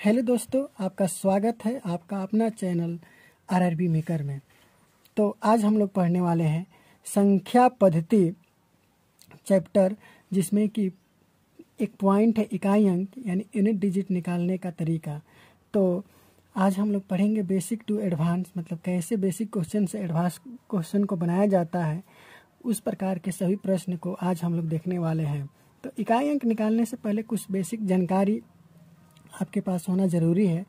Hello दोस्तों, आपका स्वागत है आपका अपना चैनल आरआरबी मेकर में। तो आज हम लोग पढ़ने वाले हैं संख्या पद्धति चैप्टर, जिसमें कि एक पॉइंट है इकाई अंक यानी यूनिट डिजिट निकालने का तरीका। तो आज हम लोग पढ़ेंगे बेसिक टू एडवांस, मतलब कैसे बेसिक क्वेश्चन से एडवांस क्वेश्चन को बनाया जाता है, उस प्रकार के सभी प्रश्न को आज हम लोग देखने वाले हैं। तो इकाई अंक निकालने से पहले कुछ बेसिक जानकारी आपके पास होना ज़रूरी है।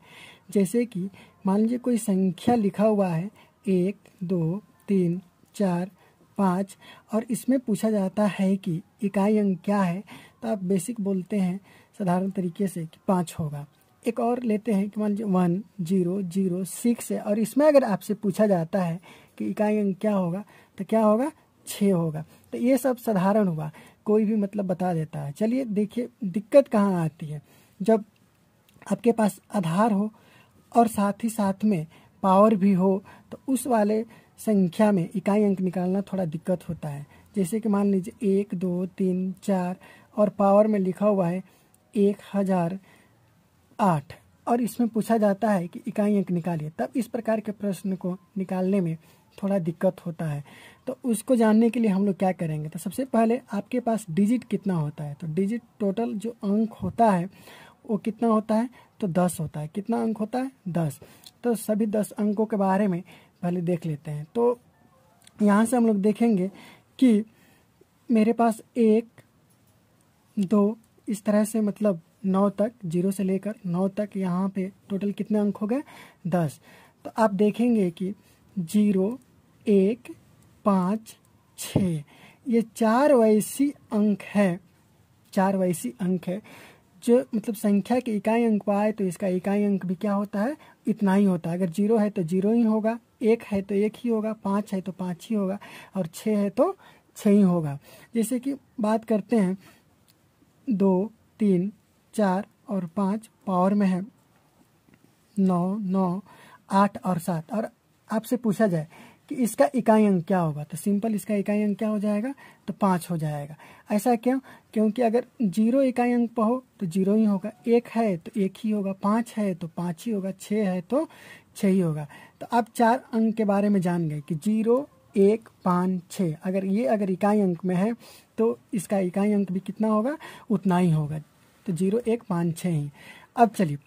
जैसे कि मान लीजिए कोई संख्या लिखा हुआ है 1, 2, 3, 4, 5 और इसमें पूछा जाता है कि इकाई अंक क्या है, तो आप बेसिक बोलते हैं साधारण तरीके से कि 5 होगा। एक और लेते हैं कि मान लीजिए 1, 0, 0, 6 है और इसमें अगर आपसे पूछा जाता है कि इकाई अंक क्या होगा, तो क्या होगा, 6 होगा। तो ये सब साधारण हुआ, कोई भी मतलब बता देता है। चलिए देखिए दिक्कत कहाँ आती है। जब आपके पास आधार हो और साथ ही साथ में पावर भी हो, तो उस वाले संख्या में इकाई अंक निकालना थोड़ा दिक्कत होता है। जैसे कि मान लीजिए 1, 2, 3, 4 और पावर में लिखा हुआ है 1008 और इसमें पूछा जाता है कि इकाई अंक निकालिए, तब इस प्रकार के प्रश्न को निकालने में थोड़ा दिक्कत होता है। तो उसको जानने के लिए हम लोग क्या करेंगे, तो सबसे पहले आपके पास डिजिट कितना होता है। तो डिजिट टोटल जो अंक होता है वो कितना होता है, तो 10 होता है। कितना अंक होता है, 10। तो सभी 10 अंकों के बारे में पहले देख लेते हैं। तो यहाँ से हम लोग देखेंगे कि मेरे पास 1, 2 इस तरह से मतलब 9 तक, 0 से लेकर 9 तक यहाँ पे टोटल कितने अंक हो गए, 10। तो आप देखेंगे कि 0, 1, 5, 6 ये 4 वैसी अंक है, 4 वैसी अंक है जो मतलब संख्या के इकाई अंक पाए तो इसका इकाई अंक भी क्या होता है, इतना ही होता है। अगर 0 है तो 0 ही होगा, 1 है तो 1 ही होगा, 5 है तो 5 ही होगा और 6 है तो 6 ही होगा। जैसे कि बात करते हैं 2, 3, 4 और 5 पावर में है 9, 9, 8 और 7 और आपसे पूछा जाए कि इसका इकाई अंक क्या होगा, तो सिंपल इसका इकाई अंक क्या हो जाएगा, तो 5 हो जाएगा। ऐसा क्यों, क्योंकि अगर 0 इकाई अंक पर हो तो 0 ही होगा, 1 है तो 1 ही होगा, 5 है तो 5 ही होगा, 6 है तो 6 ही होगा। तो आप 4 अंक के बारे में जान गए कि 0, 1, 5, 6 अगर इकाई अंक में है तो इसका इकाई अंक भी कितना होगा, उतना ही होगा। तो 0, 1, 5, 6 ही। अब चलिए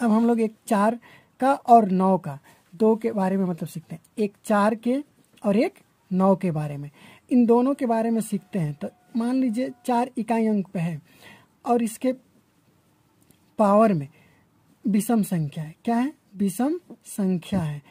अब हम लोग एक 4 का और 9 का, 2 के बारे में मतलब सीखते हैं। एक 4 के और एक 9 के बारे में, इन दोनों के बारे में सीखते हैं। तो मान लीजिए 4 इकाई अंक पे है और इसके पावर में विषम संख्या है। क्या है, विषम संख्या है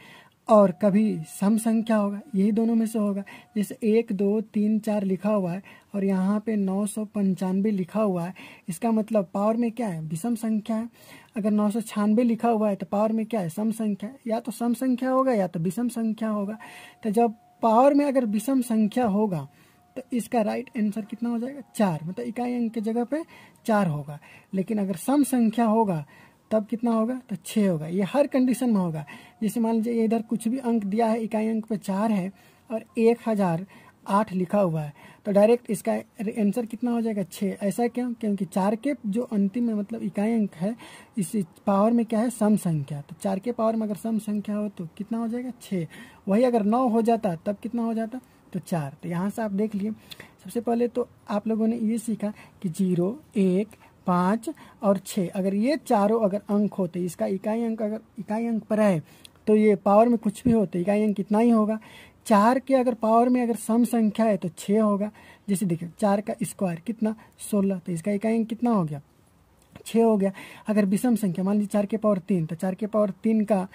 और कभी सम संख्या होगा, यही दोनों में से होगा। जैसे 1, 2, 3, 4 लिखा हुआ है और यहाँ पे 995 लिखा हुआ है, इसका मतलब पावर में क्या है, विषम संख्या है। अगर 996 लिखा हुआ है तो पावर में क्या है, सम संख्या है। या तो सम संख्या होगा या तो विषम संख्या होगा। तो जब पावर में अगर विषम संख्या होगा तो इसका राइट आंसर कितना हो जाएगा, 4, मतलब इकाई अंक की जगह पे 4 होगा। लेकिन अगर सम संख्या होगा तब कितना होगा, तो 6 होगा। ये हर कंडीशन में होगा। जैसे मान लीजिए इधर कुछ भी अंक दिया है, इकाई अंक पे 4 है और 1008 लिखा हुआ है, तो डायरेक्ट इसका आंसर कितना हो जाएगा, 6। ऐसा क्यों, क्योंकि 4 के जो अंतिम में मतलब इकाई अंक है, इस पावर में क्या है, सम संख्या। तो 4 के पावर में अगर सम संख्या हो तो कितना हो जाएगा, 6। वही अगर 9 हो जाता तब कितना हो जाता, तो 4। तो यहाँ से आप देख लिए, सबसे पहले तो आप लोगों ने ये सीखा कि 0, 1, 5 और 6 अगर ये चारों अगर अंक होते, इसका इकाई अंक अगर इकाई अंक पर है तो ये पावर में कुछ भी होते इकाई अंक कितना ही होगा। 4 के अगर पावर में अगर सम संख्या है तो 6 होगा। जैसे देखिए 4 का स्क्वायर कितना, 16, तो इसका इकाई अंक कितना हो गया, 6 हो गया। अगर विषम संख्या मान लीजिए 4 के पावर 3, तो 4 के पावर 3 का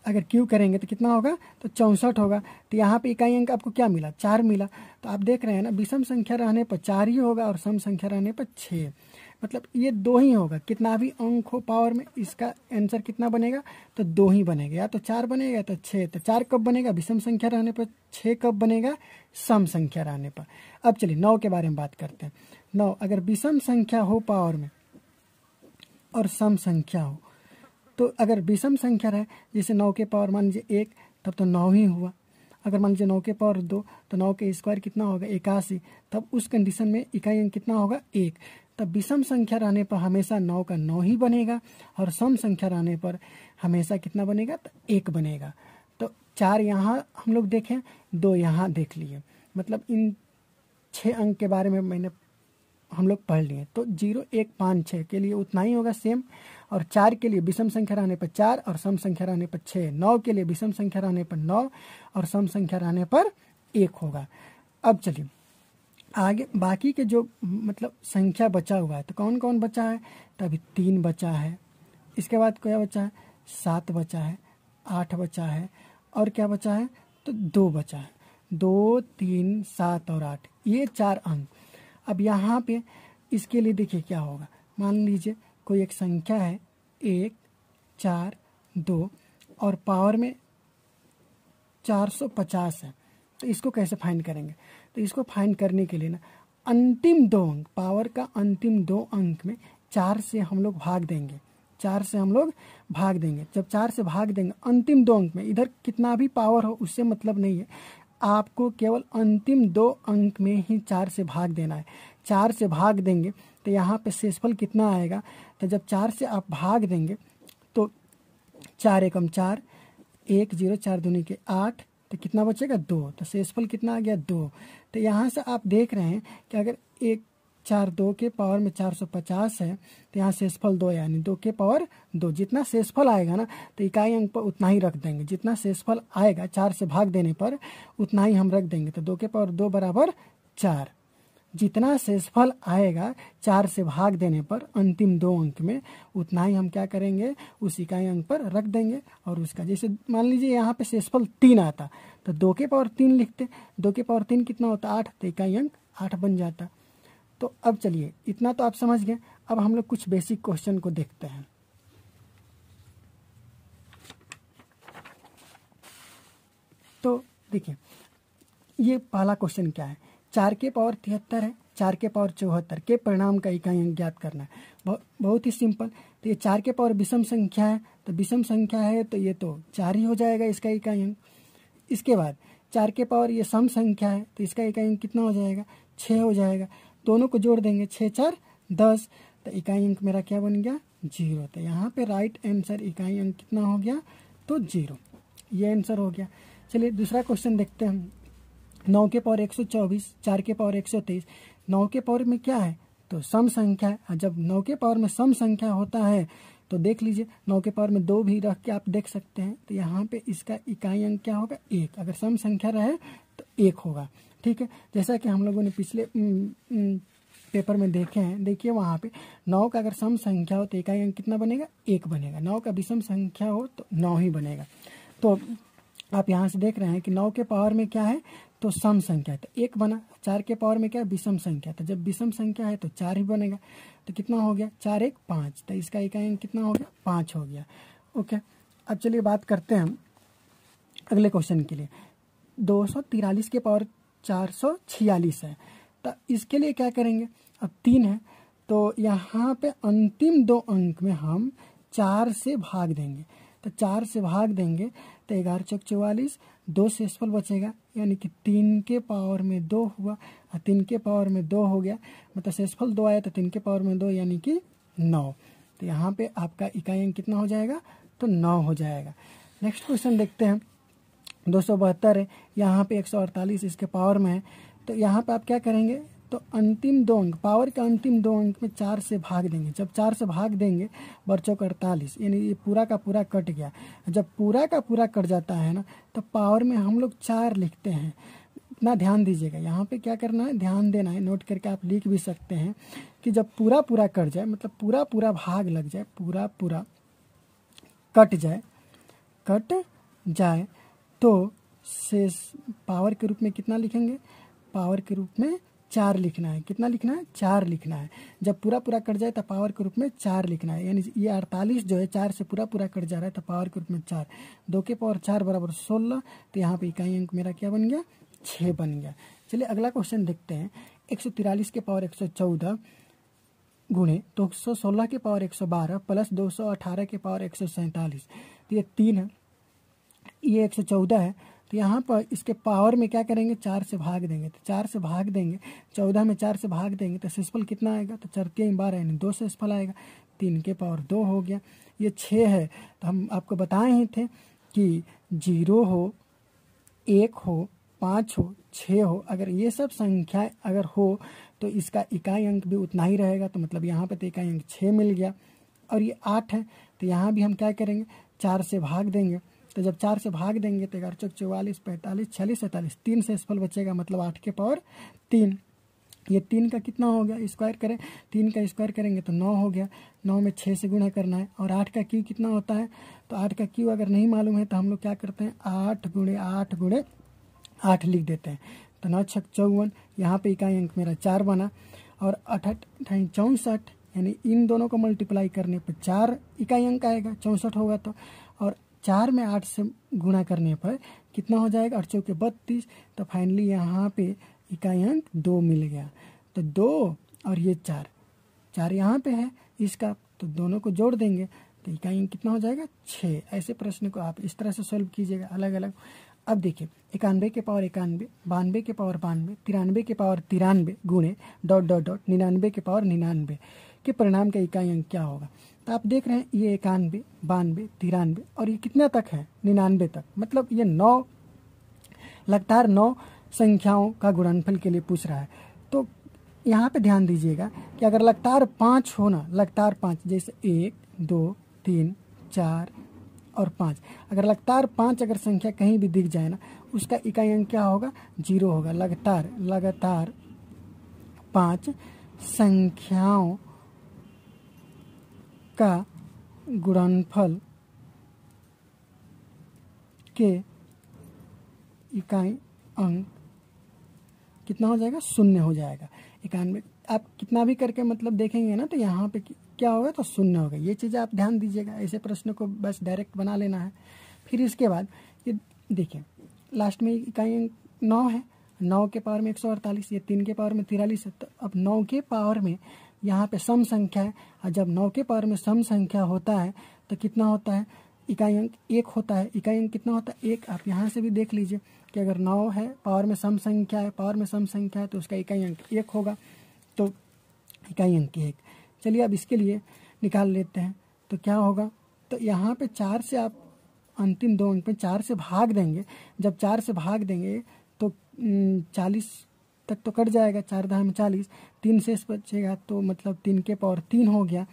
अगर क्यू करेंगे तो कितना होगा, तो 64 होगा। तो यहाँ पे इकाई अंक आपको क्या मिला, 4 मिला। तो आप देख रहे हैं ना, विषम संख्या रहने पर 4 ही होगा और सम संख्या रहने पर 6, मतलब ये 2 ही होगा। कितना भी अंक हो पावर में, इसका आंसर कितना बनेगा, तो 2 ही बनेगा। या तो 4 बनेगा तो 6। तो 4 कब बनेगा, विषम संख्या रहने पर। 6 कब बनेगा, सम संख्या रहने पर। अब चलिए 9 के बारे में बात करते हैं। 9 अगर विषम संख्या हो पावर में और सम संख्या हो, तो अगर विषम संख्या रहे, जैसे 9 के पावर मान लीजिए 1, तब तो 9 ही हुआ। अगर मान लीजिए 9 के पावर 2, तो 9 के स्क्वायर कितना होगा, 81, तब उस कंडीशन में इकाई अंक कितना होगा, 1। तो विषम संख्या रहने पर हमेशा 9 का 9 ही बनेगा और सम संख्या रहने पर हमेशा कितना बनेगा, तो 1 बनेगा। तो 4 यहाँ हम लोग देखें, 2 यहाँ देख लिए, मतलब इन 6 अंक के बारे में हम लोग पढ़ लिए। तो 0 1 5 6 के लिए उतना ही होगा सेम, और 4 के लिए विषम संख्या रहने पर 4 और सम संख्या रहने पर 6, 9 के लिए विषम संख्या रहने पर 9 और सम संख्या रहने पर 1 होगा। अब चलिए आगे बाकी के जो मतलब संख्या बचा हुआ है, तो कौन कौन बचा है, तो अभी 3 बचा है, इसके बाद क्या बचा है, 7 बचा है, 8 बचा है, और क्या बचा है, तो 2 बचा है। 2 3 7 और 8 ये 4 अंक। अब यहाँ पे इसके लिए देखिए क्या होगा, मान लीजिए कोई एक संख्या है 1 4 2 और पावर में 450 है, तो इसको कैसे फाइंड करेंगे, तो इसको फाइंड करने के लिए ना अंतिम 2 अंक, पावर का अंतिम 2 अंक में 4 से हम लोग भाग देंगे, 4 से हम लोग भाग देंगे। जब 4 से भाग देंगे अंतिम 2 अंक में, इधर कितना भी पावर हो उससे मतलब नहीं है, आपको केवल अंतिम 2 अंक में ही 4 से भाग देना है। 4 से भाग देंगे तो यहाँ पे शेषफल कितना आएगा, तो जब 4 से आप भाग देंगे तो 4 एकम 4, 1 0 4 दूनी के 8, तो कितना बचेगा 2, तो शेषफल कितना आ गया 2। तो यहाँ से आप देख रहे हैं कि अगर 1 4 2 के पावर में 450 है तो यहाँ शेषफल 2 यानी 2 के पावर 2, जितना शेषफल आएगा ना तो इकाई अंक पर उतना ही रख देंगे, जितना शेषफल आएगा 4 से भाग देने पर उतना ही हम रख देंगे। तो 2 के पावर 2 बराबर 4, जितना शेषफल आएगा 4 से भाग देने पर अंतिम 2 अंक में उतना ही हम क्या करेंगे, उस इकाई अंक पर रख देंगे। और उसका जैसे मान लीजिए यहाँ पे शेषफल 3 आता तो 2 के पावर 3 लिखते, 2 के पावर 3 कितना होता 8, तो इकाई अंक 8 बन जाता। तो अब चलिए इतना तो आप समझ गए, अब हम लोग कुछ बेसिक क्वेश्चन को देखते हैं। तो देखिए ये पहला क्वेश्चन क्या है, 4 के पावर 73 है, 4 के पावर 74 के परिणाम का इकाई अंक ज्ञात करना है। बहुत ही सिंपल। तो ये 4 के पावर विषम संख्या है, तो विषम संख्या है तो ये तो 4 ही हो जाएगा इसका इकाई अंक। इसके बाद 4 के पावर ये सम संख्या है तो इसका इकाई अंक कितना हो जाएगा, 6 हो जाएगा। दोनों को जोड़ देंगे, 6 4 10, तो इकाई अंक मेरा क्या बन गया 0। तो यहाँ पे राइट आंसर इकाई अंक कितना हो गया, तो 0, ये आंसर हो गया। चलिए दूसरा क्वेश्चन देखते हैं। 9 के पावर 124, 4 के पावर 123, 9 के पावर में क्या है, तो सम संख्या है। जब 9 के पावर में सम संख्या होता है तो देख लीजिए 9 के पावर में 2 भी रख के आप देख सकते हैं, तो यहाँ पे इसका इकाई अंक क्या होगा 1, अगर सम संख्या रहे तो 1 होगा। ठीक है, जैसा कि हम लोगों ने पिछले पेपर में देखे हैं। देखिए वहाँ पे 9 का अगर सम संख्या हो तो इकाई अंक कितना बनेगा 1 बनेगा, 9 का विषम संख्या हो तो 9 ही बनेगा। तो आप यहाँ से देख रहे हैं कि 9 के पावर में क्या है, तो सम संख्या है तो 1 बना। 4 के पावर में क्या है, विषम संख्या, तो जब विषम संख्या है तो 4 ही बनेगा। तो कितना हो गया 4 1 5, तो इसका इकाई अंक कितना हो गया 5 हो गया। ओके, अब चलिए बात करते हैं अगले क्वेश्चन के लिए। 243 के पावर 446 है, तो इसके लिए क्या करेंगे, अब 3 है तो यहाँ पे अंतिम 2 अंक में हम 4 से भाग देंगे। तो 4 से भाग देंगे तो 11 चौक 44, 2 शेषफल बचेगा यानी कि 3 के पावर में 2 हुआ, और 3 के पावर में 2 हो गया, मतलब शेषफल 2 आया तो 3 के पावर में 2 यानी कि 9। तो यहाँ पे आपका इकाई अंक कितना हो जाएगा, तो 9 हो जाएगा। नेक्स्ट क्वेश्चन देखते हैं। 272 है, यहाँ पे 148 इसके पावर में है, तो यहाँ पे आप क्या करेंगे, तो अंतिम 2 अंक, पावर के अंतिम 2 अंक में 4 से भाग देंगे। जब 4 से भाग देंगे बच्चों का 48, यानी ये पूरा का पूरा कट गया। जब पूरा का पूरा कट जाता है ना तो पावर में हम लोग 4 लिखते हैं। इतना ध्यान दीजिएगा, यहाँ पे क्या करना है, ध्यान देना है, नोट करके आप लिख भी सकते हैं कि जब पूरा पूरा कट जाए, मतलब पूरा पूरा भाग लग जाए, पूरा पूरा कट जाए तो शेष पावर के रूप में कितना लिखेंगे, पावर के रूप में 4 लिखना है। कितना लिखना है, 4 लिखना है। जब पूरा पूरा कट जाए तो पावर के रूप में 4 लिखना है, यानी ये 48 जो है 4 से पूरा पूरा कट जा रहा है तो पावर के रूप में 4, 2 के पावर 4 बराबर 16, तो यहाँ पे इकाई अंक मेरा क्या बन गया, 6 बन गया। चलिए अगला क्वेश्चन देखते हैं। 143 के पावर 114 गुणे 216 के पावर 112 प्लस 218 के पावर 147, तो ये 3 है, ये 114 है तो यहाँ पर इसके पावर में क्या करेंगे, 4 से भाग देंगे। तो 4 से भाग देंगे, 14 में 4 से भाग देंगे तो शेषफल कितना आएगा, तो 4 3 12 यानी 2 शेषफल आएगा। 3 के पावर 2 हो गया। ये 6 है, तो हम आपको बताए ही थे कि 0 हो, 1 हो, 5 हो, 6 हो, अगर ये सब संख्या अगर हो तो इसका इकाई अंक भी उतना ही रहेगा। तो मतलब यहाँ पे तो इकाई अंक 6 मिल गया। और ये 8 है, तो यहाँ भी हम क्या करेंगे, 4 से भाग देंगे। तो जब 4 से भाग देंगे तो 11 चौक 44, 45, 46, 47, 3 शेषफल बचेगा, मतलब 8 के पावर 3। ये 3 का कितना हो गया, स्क्वायर करें, 3 का स्क्वायर करेंगे तो 9 हो गया। 9 में 6 से गुणा करना है। और 8 का क्यू कितना होता है, तो 8 का क्यू अगर नहीं मालूम है तो हम लोग क्या करते हैं, 8 गुणे 8 गुणे 8 लिख देते हैं। तो 9 6 54, यहाँ पे इकाई अंक मेरा 4 बना। और 8 8 64, यानी इन दोनों को मल्टीप्लाई करने पर 4 इकाई अंक आएगा, 64 होगा तो। और 4 में 8 से गुणा करने पर कितना हो जाएगा, 8 चौके 32। तो फाइनली यहाँ पे इकाई अंक 2 मिल गया। तो 2 और ये 4 यहाँ पे है इसका, तो दोनों को जोड़ देंगे तो इकाई अंक कितना हो जाएगा, 6। ऐसे प्रश्न को आप इस तरह से सॉल्व कीजिएगा अलग अलग। अब देखिए 91 के पावर 91, 92 के पावर 92, 93 के पावर 93 गुणे ... 99 के पावर 99 के परिणाम का इकाई अंक क्या होगा। तो आप देख रहे हैं ये 91, 92, 93 और ये कितना तक है, 99 तक। मतलब ये 9 लगातार 9 संख्याओं का गुणनफल के लिए पूछ रहा है। तो यहाँ पे ध्यान दीजिएगा कि अगर लगातार 5 हो ना, लगातार 5, जैसे 1 2 3 4 और 5, अगर लगातार 5 अगर संख्या कहीं भी दिख जाए ना, उसका इकाई अंक क्या होगा, 0 होगा। लगातार 5 संख्याओं का गुणनफल के इकाई अंक कितना हो जाएगा, 0 हो जाएगा। 91 आप कितना भी करके मतलब देखेंगे ना, तो यहाँ पे क्या होगा, तो 0 होगा। ये चीज़ आप ध्यान दीजिएगा, ऐसे प्रश्न को बस डायरेक्ट बना लेना है। फिर इसके बाद ये देखिए लास्ट में इकाई अंक 9 है, 9 के पावर में 148, ये 3 के पावर में 43 है। तो अब 9 के पावर में यहाँ पे सम संख्या है, और जब 9 के पावर में सम संख्या होता है तो कितना होता है, इकाई अंक 1 होता है। इकाई अंक कितना होता है, 1। आप यहाँ से भी देख लीजिए कि अगर 9 है, पावर में सम संख्या है, पावर में सम संख्या है, तो उसका इकाई अंक 1 होगा। तो इकाई अंक 1। चलिए अब इसके लिए निकाल लेते हैं, तो क्या होगा, तो यहाँ पे 4 से आप अंतिम 2 अंक में 4 से भाग देंगे। जब 4 से भाग देंगे तो 40 तक तो कट जाएगा, 4 दाम 40, 3 शेष बचेगा, तो मतलब 3 के पावर 3 हो गया।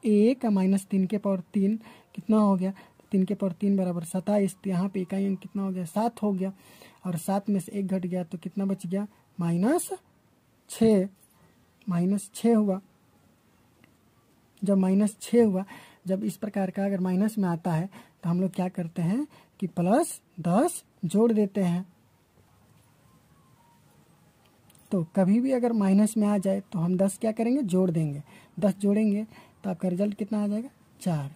1 माइनस 3 के पावर 3 कितना हो गया, 3 के पावर 3 बराबर 27। तो यहाँ पे इकाई अंक कितना हो गया, 7 हो गया। और 7 में से 1 घट गया तो कितना बच गया, -6। -6 हुआ। जब -6 हुआ, जब इस प्रकार का अगर माइनस में आता है तो हम लोग क्या करते हैं कि +10 जोड़ देते हैं। तो कभी भी अगर माइनस में आ जाए तो हम 10 क्या करेंगे, जोड़ देंगे। 10 जोड़ेंगे तो आपका रिजल्ट कितना आ जाएगा, 4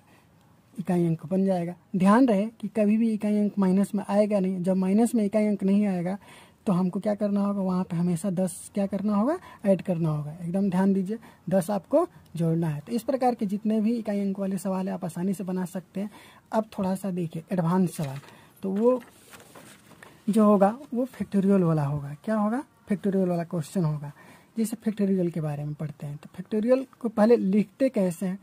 इकाई अंक बन जाएगा। ध्यान रहे कि कभी भी इकाई अंक माइनस में आएगा नहीं। जब माइनस में इकाई अंक नहीं आएगा तो हमको क्या करना होगा, वहाँ पे हमेशा 10 क्या करना होगा, ऐड करना होगा। एकदम ध्यान दीजिए, 10 आपको जोड़ना है। तो इस प्रकार के जितने भी इकाई अंक वाले सवाल है आप आसानी से बना सकते हैं। अब थोड़ा सा देखिए एडवांस सवाल, तो वो जो होगा वो फैक्टोरियल वाला होगा। क्या होगा, फैक्टोरियल वाला क्वेश्चन होगा। जैसे फैक्टोरियल के बारे में पढ़ते हैं, तो फैक्टोरियल को पहले लिखते कैसे हैं,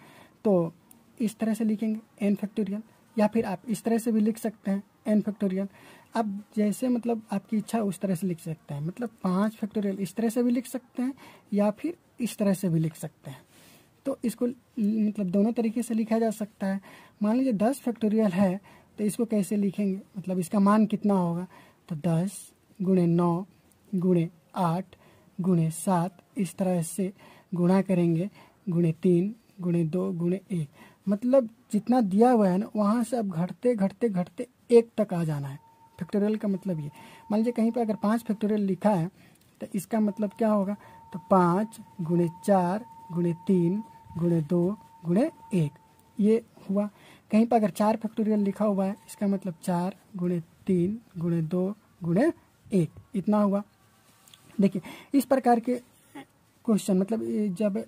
तो इस तरह से लिखेंगे n फैक्टोरियल, या फिर आप इस तरह से भी लिख सकते हैं n फैक्टोरियल। आप जैसे मतलब आपकी इच्छा उस तरह से लिख सकते हैं। मतलब 5 फैक्टोरियल इस तरह से भी लिख सकते हैं, या फिर इस तरह से भी लिख सकते हैं। तो इसको मतलब दोनों तरीके से लिखा जा सकता है। मान लीजिए 10 फैक्टोरियल है, तो इसको कैसे लिखेंगे, मतलब इसका मान कितना होगा, तो 10 गुणे 9 गुणे 8 गुणे 7 इस तरह से गुणा करेंगे, गुणे 3 गुणे 2 गुणे 1। मतलब जितना दिया हुआ है ना, वहाँ से अब घटते घटते घटते 1 तक आ जाना है। फैक्टोरियल का मतलब ये, मान लीजिए कहीं पर अगर 5 फैक्टोरियल लिखा है तो इसका मतलब क्या होगा, तो 5 गुणे 4 गुणे 3 गुणे 2 गुणे 1 ये हुआ। कहीं पर अगर 4 फैक्टोरियल लिखा हुआ है, इसका मतलब 4 गुणे 3 गुणे 2 गुणे 1 इतना हुआ। देखिए इस प्रकार के क्वेश्चन मतलब जब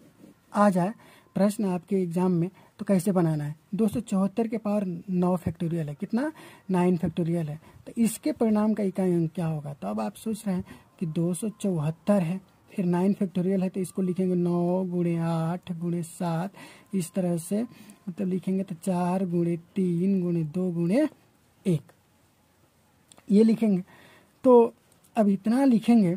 आ जाए प्रश्न आपके एग्जाम में, तो कैसे बनाना है, 274 के पावर 9 फैक्टोरियल है, कितना 9 फैक्टोरियल है, तो इसके परिणाम का इकाई अंक क्या होगा। तो अब आप सोच रहे हैं कि 274 है, फिर 9 फैक्टोरियल है, तो इसको लिखेंगे 9 गुणे 8 गुणे 7, इस तरह से मतलब लिखेंगे तो 4 गुणे 3 गुणे 2 गुणे 1 ये लिखेंगे। तो अब इतना लिखेंगे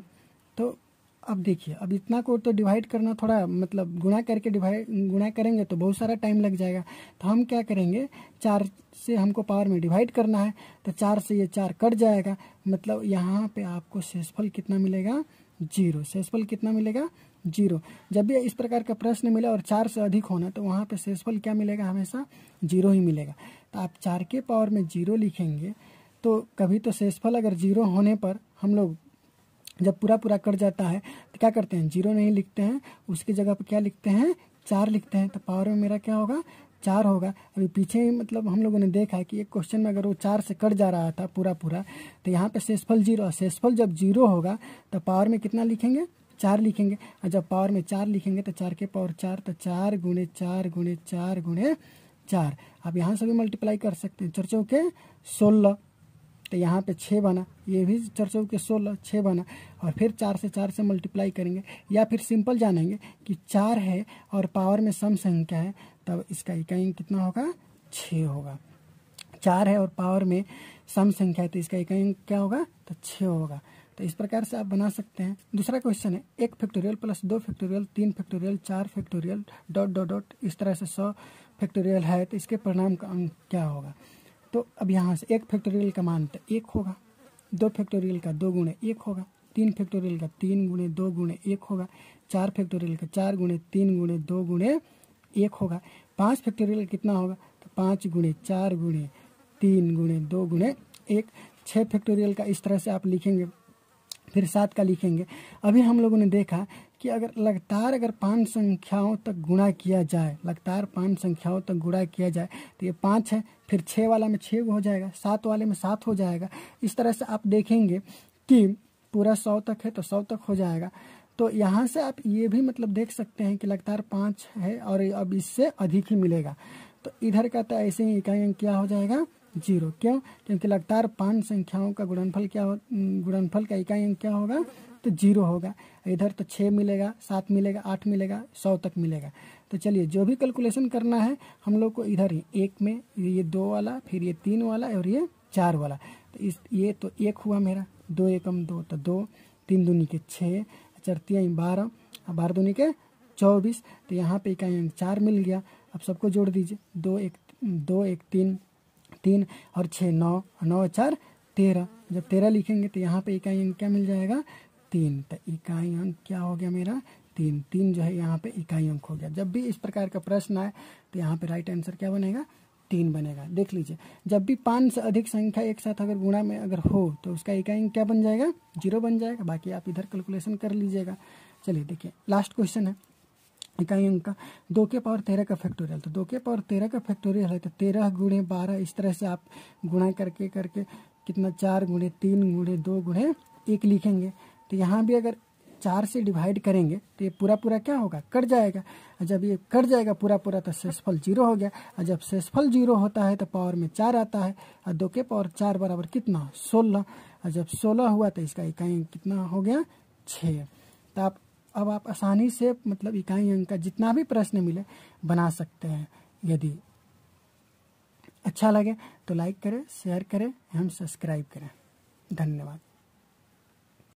तो अब देखिए, अब इतना को तो डिवाइड करना थोड़ा मतलब गुणा करके गुणा करेंगे तो बहुत सारा टाइम लग जाएगा। तो हम क्या करेंगे, 4 से हमको पावर में डिवाइड करना है, तो 4 से ये 4 कट जाएगा, मतलब यहाँ पे आपको शेषफल कितना मिलेगा, 0। शेषफल कितना मिलेगा, 0। जब भी इस प्रकार का प्रश्न मिले और 4 से अधिक होना तो वहाँ पे शेषफल क्या मिलेगा, हमेशा 0 ही मिलेगा। तो आप 4 के पावर में 0 लिखेंगे तो कभी तो शेषफल अगर 0 होने पर हम लोग जब पूरा पूरा कट जाता है तो क्या करते हैं, 0 नहीं लिखते हैं, उसकी जगह पर क्या लिखते हैं, 4 लिखते हैं। तो पावर में मेरा क्या होगा, 4 होगा। अभी पीछे मतलब हम लोगों ने देखा है कि एक क्वेश्चन में अगर वो 4 से कट जा रहा था पूरा पूरा, तो यहाँ पे शेषफल 0, शेषफल जब 0 होगा तो पावर में कितना लिखेंगे, 4 लिखेंगे। और जब पावर में 4 लिखेंगे तो 4 के पावर 4, तो 4 गुणे 4 गुणे 4 गुणे 4। अब यहाँ से भी मल्टीप्लाई कर सकते हैं, 4 चौके 16, तो यहाँ पे 6 बना, ये भी 4 चौके 16, 6 बना। और फिर 4 से मल्टीप्लाई करेंगे, या फिर सिंपल जानेंगे कि 4 है और पावर में सम संख्या है, तब इसका इकाई अंक कितना होगा, 6 होगा। 4 है और पावर में सम संख्या है तो इसका इकाई अंक क्या होगा, तो 6 होगा। तो इस प्रकार से आप बना सकते हैं। दूसरा क्वेश्चन है 1 factorial plus 2 factorial 3 factorial 4 factorial dot dot dot इस तरह से 100 फैक्टोरियल है, तो इसके परिणाम का अंक क्या होगा। तो अब यहाँ से 1 फैक्टोरियल का मान तो 1 होगा, 2 फैक्टोरियल का 2 गुणे 1 होगा, 3 फैक्टोरियल का 3 गुणे 2 गुणे 1 होगा, 4 फैक्टोरियल का 4 गुणे 3 गुणे 2 गुणे 1 होगा, 5 फैक्टोरियल कितना होगा, तो 5 गुणे 4 गुणे 3 गुणे 2 गुणे 1। 6 फैक्टोरियल का इस तरह से आप लिखेंगे, फिर 7 का लिखेंगे। अभी हम लोगों ने देखा कि अगर लगातार 5 संख्याओं तक गुणा किया जाए, लगातार 5 संख्याओं तक गुणा किया जाए, तो ये 5 है, फिर 6 वाला में 6 हो जाएगा, 7 वाले में 7 हो जाएगा। इस तरह से आप देखेंगे कि पूरा 100 तक है तो 100 तक हो जाएगा। तो यहाँ से आप ये भी मतलब देख सकते हैं कि लगातार 5 है और अब इससे अधिक ही मिलेगा। तो इधर का तो ऐसे ही इकाई अंक क्या हो जाएगा, 0। क्यों, क्योंकि लगातार 5 संख्याओं का गुणनफल गुणनफल का इकाई अंक क्या होगा, तो 0 होगा। इधर तो 6 मिलेगा, 7 मिलेगा, 8 मिलेगा, 100 तक मिलेगा। तो चलिए जो भी कैलकुलेशन करना है हम लोग को इधर ही 1 में ये 2 वाला, फिर ये 3 वाला और ये 4 वाला, तो ये तो 1 हुआ मेरा, 2 एकम 2 तो 2, 3 दूनी के 6, 4 3 12, 12 दूनी के 24, तो यहाँ पे इकाई अंक 4 मिल गया। अब सबको जोड़ दीजिए, 2 1 3 और 6 9, 9 4 13। जब 13 लिखेंगे तो यहाँ पे इकाई अंक क्या मिल जाएगा, 3। तो इकाई अंक क्या हो गया मेरा, 3। 3 जो है यहाँ पे इकाई अंक हो गया। जब भी इस प्रकार का प्रश्न आए तो यहाँ पे राइट आंसर क्या बनेगा, 3 बनेगा। देख लीजिए, जब भी 5 से अधिक संख्या एक साथ अगर गुणा में अगर हो तो उसका इकाई अंक क्या बन जाएगा, 0 बन जाएगा। बाकी आप इधर कैलकुलेशन कर लीजिएगा। चलिए देखिए लास्ट क्वेश्चन है इकाई अंक का 2 के पावर 13 का फैक्टोरियल। तो 2 के पावर 13 का फैक्टोरियल है तो 13 गुणे 12 इस तरह से आप गुणा करके कितना 4 गुणे 3 गुणे 2 गुणे 1 लिखेंगे। तो यहाँ भी अगर 4 से डिवाइड करेंगे तो ये पूरा पूरा क्या होगा, कट जाएगा। और जब ये कट जाएगा पूरा पूरा तो शेषफल 0 हो गया। और जब शेषफल 0 होता है तो पावर में 4 आता है, और 2 के पावर 4 बराबर कितना, 16। और जब 16 हुआ तो इसका इकाई अंक कितना हो गया, 6। तो अब आप आसानी से मतलब इकाई अंक का जितना भी प्रश्न मिले बना सकते हैं। यदि अच्छा लगे तो लाइक करें, शेयर करें एवं सब्सक्राइब करें। धन्यवाद।